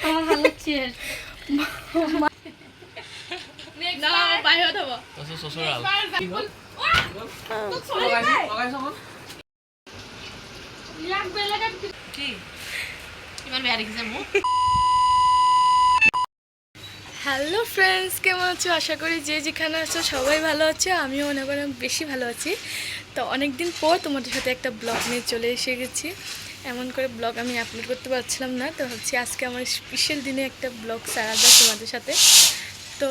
আমার ভালো লাগছে না বাইরে হব তো শ্বশুরাল কি ইমান বেয়া দেখিছে মোক হ্যালো ফ্রেন্ডস, কেমন আছো? আশা করি যে যেখানে আছো সবাই ভালো আছো। আমিও অনেক অনেক বেশি ভালো আছি। তো অনেক দিন পর তোমাদের সাথে একটা ব্লগ নিয়ে চলে এসে গেছি। এমন করে ব্লগ আমি আপলোড করতে পারছিলাম না, তো ভাবছি আজকে আমার স্পেশাল দিনে একটা ব্লগ সারা যায় তোমাদের সাথে। তো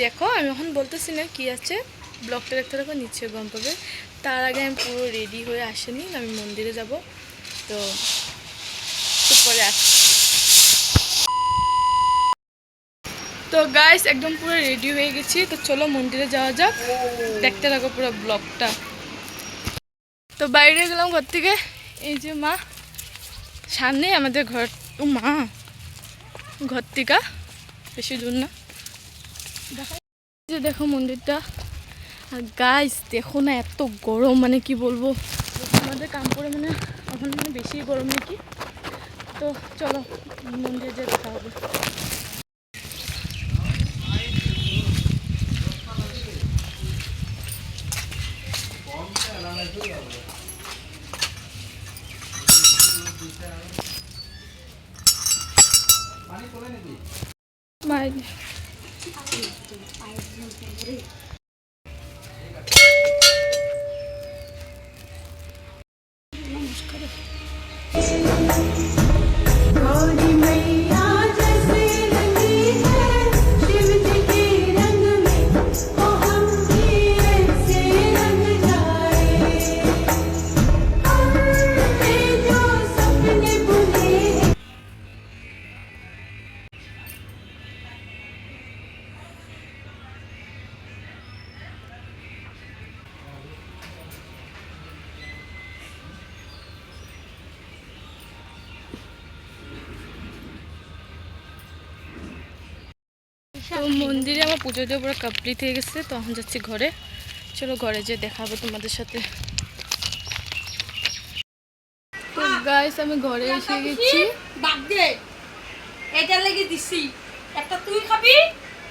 দেখো, আমি এখন বলতেছি না কি আছে, ব্লগটা দেখতে দেখো নিশ্চয়ই গম পাবে। তার আগে আমি পুরো রেডি হয়ে আসিনি, আমি মন্দিরে যাব। তো পরে আসছি। তো গাইস একদম পুরো রেডি হয়ে গেছি, তো চলো মন্দিরে যাওয়া যাক। দেখতে থাকো পুরো ব্লগটা। তো বাইরে গেলাম ঘর থেকে, এই যে মা সামনেই আমাদের ঘর। ও মা, ঘর থেকে বেশি দূর না। যে দেখো মন্দিরটা। আর গাইস দেখো না, এত গরম, মানে কি বলবো, আমাদের কানপুরে মানে এখন মানে বেশি গরম নাকি। তো চলো মন্দিরে যেয়ে দেখা হবে। মাইল তো মন্দিরে আমার পুজো দিয়ে পুরো কমপ্লিট হয়ে গেছে। তো এখন যাচ্ছি ঘরে। চলো ঘরে যেয়ে দেখাবো তোমাদের সাথে। তো গাইস আমি ঘরে এসে গেছি। বাদ দে, এটা লেগে দিছি। একটা তুই খাবি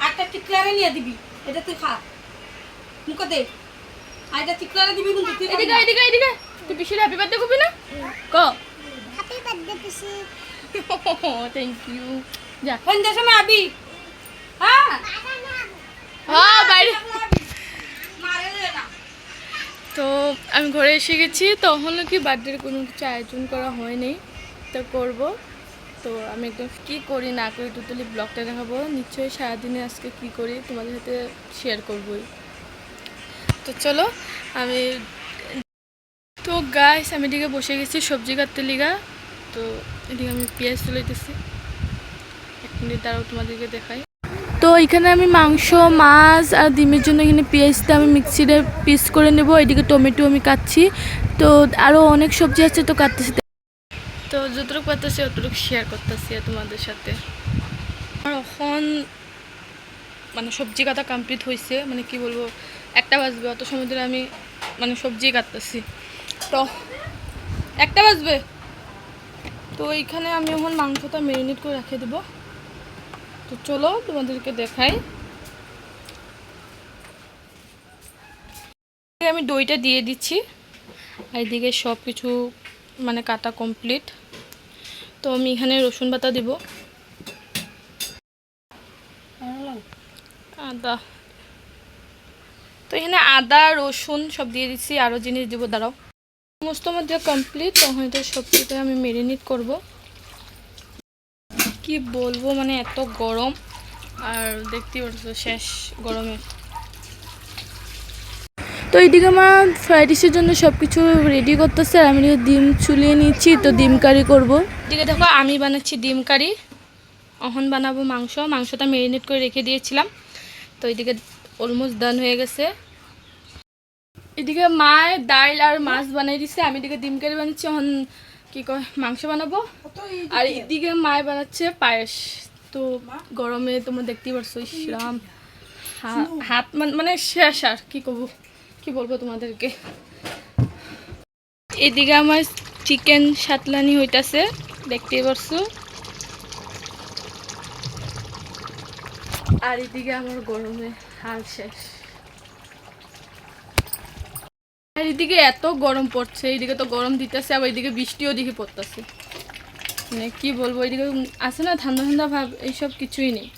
আর একটা টিকলারে নিয়ে দিবি। এটা তুই খা, মুখ দে। আর এটা টিকলারে দিবি কিন্তু তুই এদিকে এদিকে এদিকে, তুই পিসির হ্যাপি বার্থডে করবি না? ক হ্যাপি বার্থডে পিসি। Thank you. যা কোন দেশে মে আবি? হ্যাঁ হ্যাঁ বাইরে। মারে দে না। তো আমি ঘরে এসে গেছি। তখন কি বার্থডের কোনো কিছু আয়োজন করা হয়নি, তো করব। তো আমি একদম কী করি না করি টোটালি ব্লগটা দেখাবো। নিশ্চয়ই সারাদিনে আজকে কি করি তোমাদের সাথে শেয়ার করবই। তো চলো আমি, তো গাইস আমি এদিকে বসে গেছি সবজি কাটতে লিগা। তো এদিকে আমি পেঁয়াজ তুলাইতেছি। এক মিনিট দাঁড়াও, তোমাদেরকে দেখাই। তো এখানে আমি মাংস, মাছ আর ডিমের জন্য এখানে পেঁয়াজটা আমি মিক্সিতে পিস করে নেব। এদিকে টমেটো আমি কাটছি। তো আরও অনেক সবজি আছে, তো কাটতেছি। তো যতটুকু পারতেছি অতটুকু শেয়ার করতেছি তোমাদের সাথে। আমার এখন মানে সবজি কাটা কমপ্লিট হয়েছে, মানে কি বলবো, 1টা বাজবে। অত সময় ধরে আমি মানে সবজি কাটতেছি, তো 1টা বাজবে। তো এইখানে আমি এখন মাংসটা ম্যারিনেট করে রেখে দেবো। তো চলো তোমাদেরকে দেখাই। আমি দইটা দিয়ে দিচ্ছি, আর এদিকে সব কিছু মানে কাটা কমপ্লিট। তো আমি এখানে রসুন বাটা দিব, আদা, তো এখানে আদা রসুন সব দিয়ে দিচ্ছি, আরও জিনিস দিব, দাঁড়াও। সমস্ত মধ্যে কমপ্লিট। তখন এটা সব কিছু আমি ম্যারিনেট করব। কি বলবো, মানে এত গরম, আর দেখতেই পাচ্ছ শেষ গরমে। তো এইদিকে আমার ফ্রাইড রাইসের জন্য সব কিছু রেডি করতেছে, আর আমি ডিম চুলিয়ে নিচ্ছি। তো ডিম কারি করবো। এদিকে দেখো আমি বানাচ্ছি ডিম কারি। এখন বানাবো মাংস। মাংসটা ম্যারিনেট করে রেখে দিয়েছিলাম। তো এইদিকে অলমোস্ট ডান হয়ে গেছে। এদিকে মায়ে ডাল আর মাছ বানাই দিছে, আমি এদিকে ডিম কারি বানাচ্ছি। এখন কি কয় মাংস বানাবো। আর এদিকে মায়ে বানাচ্ছে পায়েস। তো গরমে তোমরা দেখতেই পারছো, ইসরাম হাত মানে শেষ, আর কি বলবো তোমাদেরকে। এদিকে আমার চিকেন সাতলানি হইতাছে। দেখতেই পারছো। আর এদিকে আমার গরমে হাল শেষ। আর এদিকে এত গরম পড়ছে, এইদিকে তো গরম দিতেছে, আবার এদিকে বৃষ্টিও দিকে পড়তেছে। মানে কি বলবো, এদিকে আছে না ঠান্ডা ঠান্ডা ভাব, এইসব কিছুই নেই,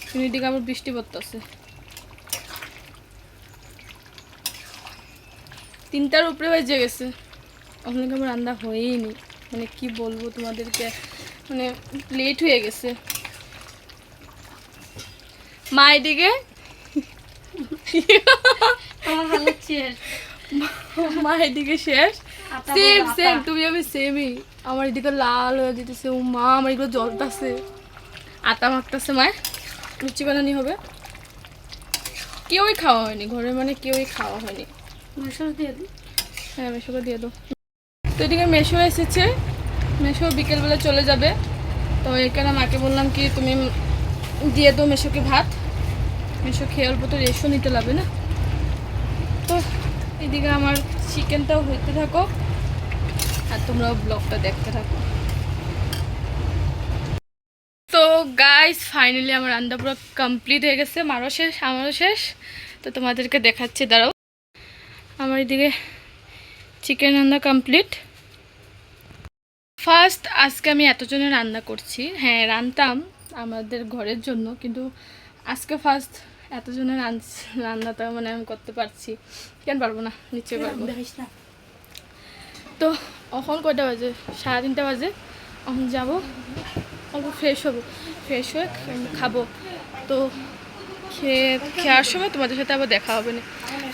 কিন্তু এদিকে আবার বৃষ্টি পড়তেছে। 3টার উপরে বেজে গেছে, ওখানে আমার রান্না হয়েই নি। মানে কি বলবো তোমাদেরকে, মানে লেট হয়ে গেছে। মা এদিকে আমার ভালো শেষ। মা এদিকে শেষ, সেম সেম, তুমি আমি সেমই। আমার এদিকে লাল হয়ে যেতেছে, ও মা আমার এগুলো জ্বলতেছে। আটা মাখতেছে মায়, লুচি বানানি হবে। কেউই খাওয়া হয়নি ঘরে, মানে কেউই খাওয়া হয়নি। মশলা দিয়ে দিই। হ্যাঁ মেশোকে দিয়ে দাও। তো এদিকে মেশো এসেছে, মেশো বিকেলবেলা চলে যাবে। তো এখানে মাকে বললাম কি তুমি দিয়ে দাও মেশোকে ভাত, মেশো খেয়ে অল্প তো রেশও নিতে লাগবে না। তো এদিকে আমার চিকেনটাও হইতে থাকো আর তোমরাও ব্লগটা দেখতে থাকো। তো গাইস ফাইনালি আমার রান্না পুরো কমপ্লিট হয়ে গেছে, মারও শেষ আমারও শেষ। তো তোমাদেরকে দেখাচ্ছি, দাঁড়াও। আমার এদিকে চিকেন রান্না কমপ্লিট। ফার্স্ট আজকে আমি এতজনের রান্না করছি, হ্যাঁ রান্নাতাম আমাদের ঘরের জন্য, কিন্তু আজকে ফার্স্ট এতজনের রান্নাটা মানে আমি করতে পারছি। কেন পারবো না, নিশ্চয়ই পারবো। তো এখন কয়টা বাজে, 3:30 বাজে। এখন যাবো, অল্প ফ্রেশ হবো, ফ্রেশ হয়ে খাবো। তো খেয়ার সময় তোমাদের সাথে আবার দেখা হবে না,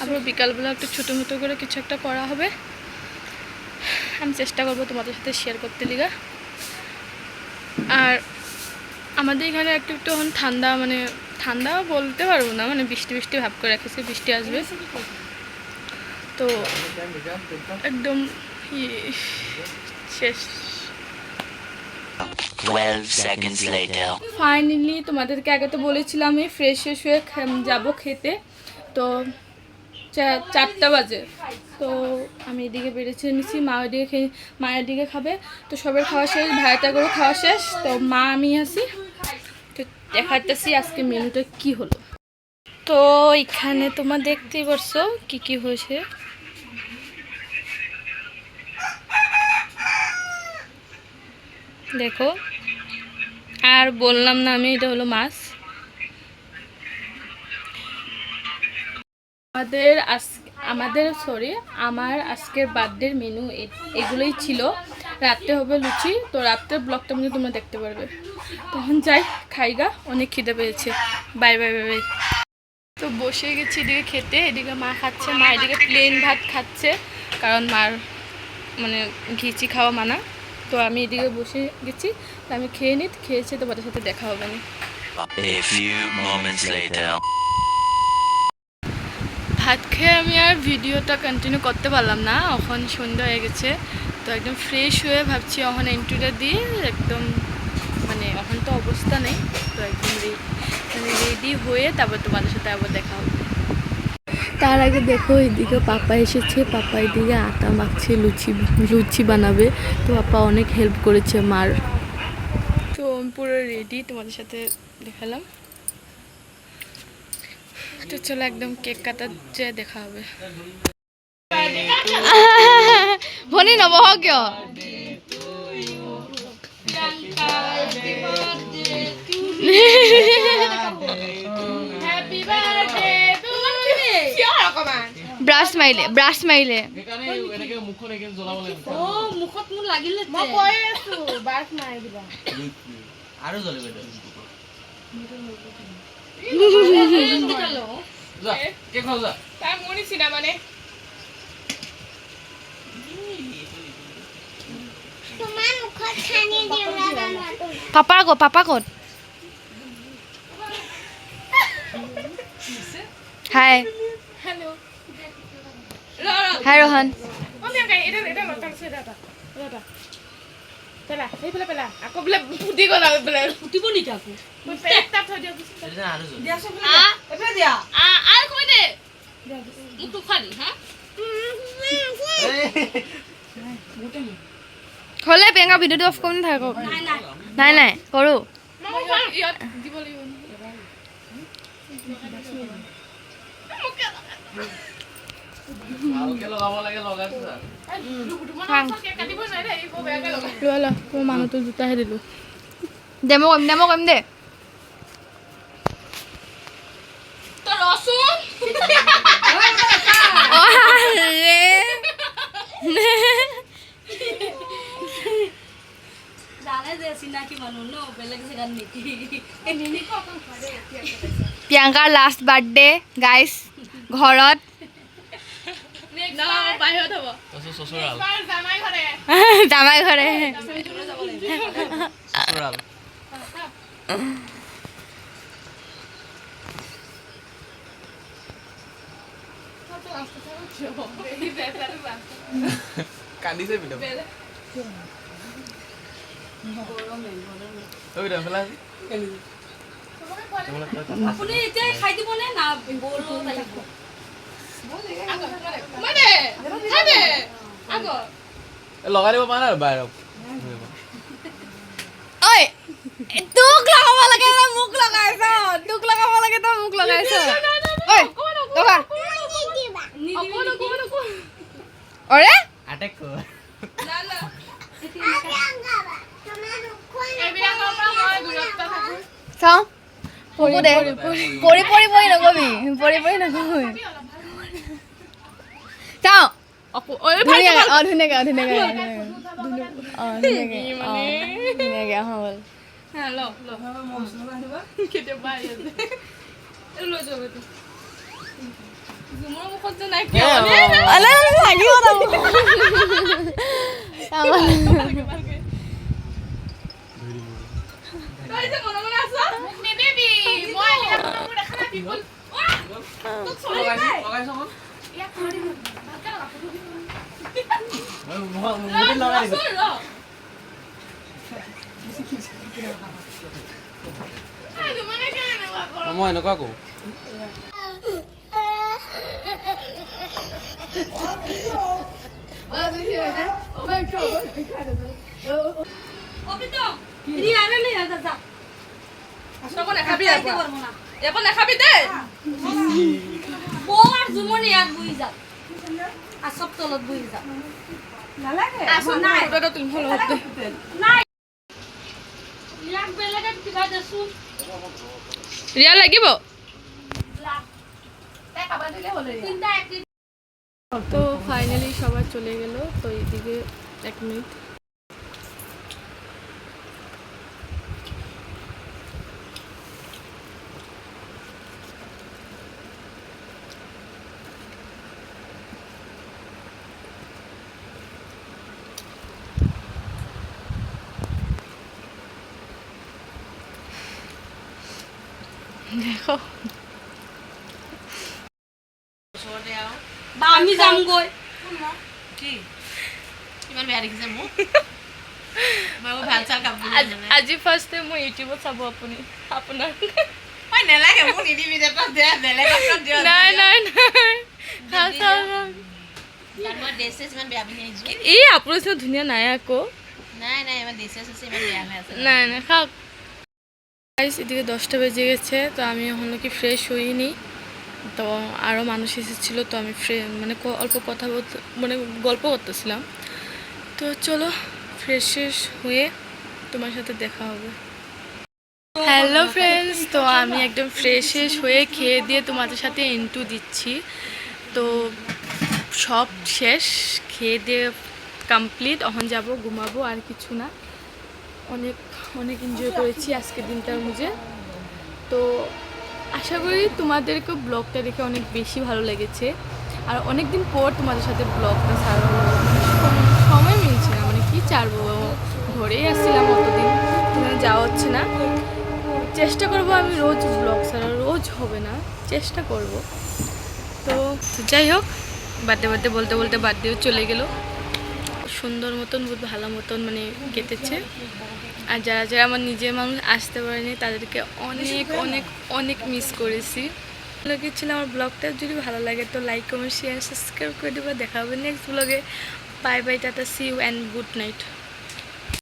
আবার বিকালবেলা একটু ছোটো মতো করে কিছু একটা করা হবে। আমি চেষ্টা করবো তোমাদের সাথে শেয়ার করতে লিগা। আর আমাদের এখানে একটু একটু এখন ঠান্ডা, মানে ঠান্ডা বলতে পারবো না, মানে বৃষ্টি বৃষ্টি ভাব করে রেখেছে, বৃষ্টি আসবে। তো একদম শেষ। 12 seconds later. ফাইনালি তোমাদেরকে আগে তো বলেছিলাম আমি ফ্রেশ হয়ে যাবো খেতে। তো 4টা বাজে। তো আমি এদিকে বেড়েছে নিচ্ছি, মা ওইদিকে খেয়ে, মায়ের দিকে খাবে। তো সবার খাওয়া শেষ, ভাইটা করে খাওয়া শেষ। তো মা আমি আসি, তো দেখাতেছি আজকে মেনুটা কি হলো। তো এখানে তোমার দেখতেই পারছো কি কি হয়েছে। দেখো, আর বললাম না আমি, এটা হলো মাছ। আমার আজকের বার্থডের মেনু এগুলোই ছিল। রাত্রে হবে লুচি, তো রাত্রের ব্লগটা মানে তোমরা দেখতে পারবে। তখন যাই খাইগা, অনেক খিদে পেয়েছে। Bye bye bye bye. তো বসে গেছি এদিকে খেতে, এদিকে মা খাচ্ছে, মা এদিকে প্লেন ভাত খাচ্ছে, কারণ মার মানে ঘিচি খাওয়া মানা। তো আমি এদিকে বসে গেছি, তো আমি খেয়ে নিই, খেয়েছি, তোমাদের সাথে দেখা হবে না। A few moments later. ভাত খেয়ে আমি আর ভিডিওটা কন্টিনিউ করতে পারলাম না, এখন সন্ধ্যা হয়ে গেছে। তো একদম ফ্রেশ হয়ে ভাবছি এখন এন্ট্রিটা দিয়ে একদম, মানে এখন তো অবস্থা নেই, তো একদম রেডি হয়ে তারপর তোমাদের সাথে আবার দেখা হবে। তার আগে দেখো এদিকে পাপা এসেছে, পাপা এদিকে আটা মাখছে, লুচি বানাবে। তো পাপা অনেক হেল্প করেছে মার। তো আমি পুরো রেডি, তোমাদের সাথে দেখালাম। তো চলো একদম কেক কাটার যে দেখা হবে। ভনি নবহ কিয়? ব্রাশ মাইলে ও মুখত মোৰ লাগিলে মই কৈ আছো বাছ মাৰি দিবা আৰু জ্বলিব যা কে খাও যা তাৰ মোৰ নিচিনা মানে তোমাৰ মুখত খানি দিওঁ পাপা ক'ত? High high Rohan. এটা লতাৰ আছে এটা পেলা সেইফালে পেলা আকৌ বোলে ফুটি গ'ল আৰু বোলে ফুটিব নেকি আকৌ? একটা থৈ দিয়ক এটা আৰু জ্বলিব দিয়াচোন এফালে দিয়া। আৰু কই দে মুখটো খালি হা হ'লে প্ৰিয়ংকা ভিডিঅ'টো অফ কৰি নাথাকক নাই নাই নাই নাই কৰোঁ ইয়াত দিব লাগিব ভালকে লগাব লাগে লগাইছো কাটিব নোৱাৰে এই বৰ বেয়াকে লগাই লোৱা লোৱা মই মানুহটো জোতাহে দিলোঁ দে মই কৰিম দে তই ৰচোন জানে যে চিনাকি মানুহ ন বেলেগ জেগাত নেকি প্ৰিয়ংকাৰ লাষ্ট বাৰ্থডে গাইজ ঘৰত বাহিৰত হ'ব তাৰপিছত চচুৰাল জামাই ঘৰে জামাই ঘৰে চচুৰাল কান্দিছে বিদম আপুনি এতিয়াই খাই দিবনে না বড়ো লাগিব লগাই দিব পৰা নাই বাহিৰক ঐ তোক লগাব লাগে তই মোক লগাইছ তোক লগাব লাগে তই মোক লগাইছ ঐ লগা অৰে আটেক কৰ এইবিলাকৰ পৰা মই দূৰত্ব থাকো চাওঁ পৰি দে পৰি নকবি নকবি চাওঁ ধুনীয়াকে হ'ল কেতিয়াবা আহি আছে লৈ যাব এইটো জুমৰ মুখত যে নাই তই যে মনে মনে আছ মোক নিদিবি মই এইবিলাক মোৰ দেখা নাই পিপল তোক চলি পাই লগাইছ কোন ইয়াক কৰি দিম ভালকে লগাব মই লগাই দিছো মই এনেকুৱা কওঁ অবিতো রিয়া আরে নে যা যা তখন নাখাবি খাইতে পারবো না এখন নাখাবি দেই বউ আর জুমনি ইয়াত বই যা আর সব তলত বই যা নালাগে আসুন না ফটোটা তুলি ভালো হতে নাই ইয়াক বেলেগে কিবা দেছো রিয়া লাগিব তিনটা এক তো ফাইনালি সবাই চলে গেল তো এইদিকে 1 মিনিট দেখো বা আমি যাম গৈ ইমান বেয়া দেখিছে মোক মই ভাল চাল কাপোৰ আজি ফাৰ্ষ্ট টাইম মই ইউটিউবত চাব আপুনি আপোনাৰ মই নেলাগে মোক নিদিবি দে তই দে বেলেগক দিয় নাই মই ড্ৰেছেছ ইমান বেয়া পিন্ধি আহিছোঁ এই আপোনাৰ নিচিনা ধুনীয়া নাই আকৌ নাই ইমান ড্ৰেছেছ আছে ইমান বেয়া হৈ আছে নাই খাওক গাইস এদিকে 10টা বেজে গেছে তো আমি এখনো কি ফ্রেশ হইনি তো আরও মানুষ এসেছিল তো আমি মানে অল্প কথা মানে গল্প করতেছিলাম তো চলো ফ্রেশ হয়ে তোমার সাথে দেখা হবে হ্যালো ফ্রেন্ডস তো আমি একদম ফ্রেশ হয়ে খেয়ে দিয়ে তোমাদের সাথে ইন্টু দিচ্ছি তো সব শেষ খেয়ে দিয়ে কমপ্লিট এখন যাব ঘুমাবো আর কিছু না অনেক এনজয় করেছি আজকের দিনটার মধ্যে তো আশা করি তোমাদেরকে ব্লগটা দেখে অনেক বেশি ভালো লেগেছে আর অনেক দিন পর তোমাদের সাথে ব্লগটা ছাড়া হলো সময় মিলছে না মানে কি ছাড়বো ঘরেই আসছিলাম অতদিন যাওয়া হচ্ছে না চেষ্টা করবো আমি রোজ ব্লগ ছাড়া রোজ হবে না চেষ্টা করব তো যাই হোক বার্থডে বলতে বার্থডেও চলে গেল সুন্দর মতন বহুত ভালো মতন মানে কেটেছে আর যারা আমার নিজের মানুষ আসতে পারেনি তাদেরকে অনেক মিস করেছি ছিল আমার ব্লগটা যদি ভালো লাগে তো লাইক কমেন্ট শেয়ার সাবস্ক্রাইব করে দেবা দেখা হবে নেক্সট ব্লগে bye bye tata see you and good night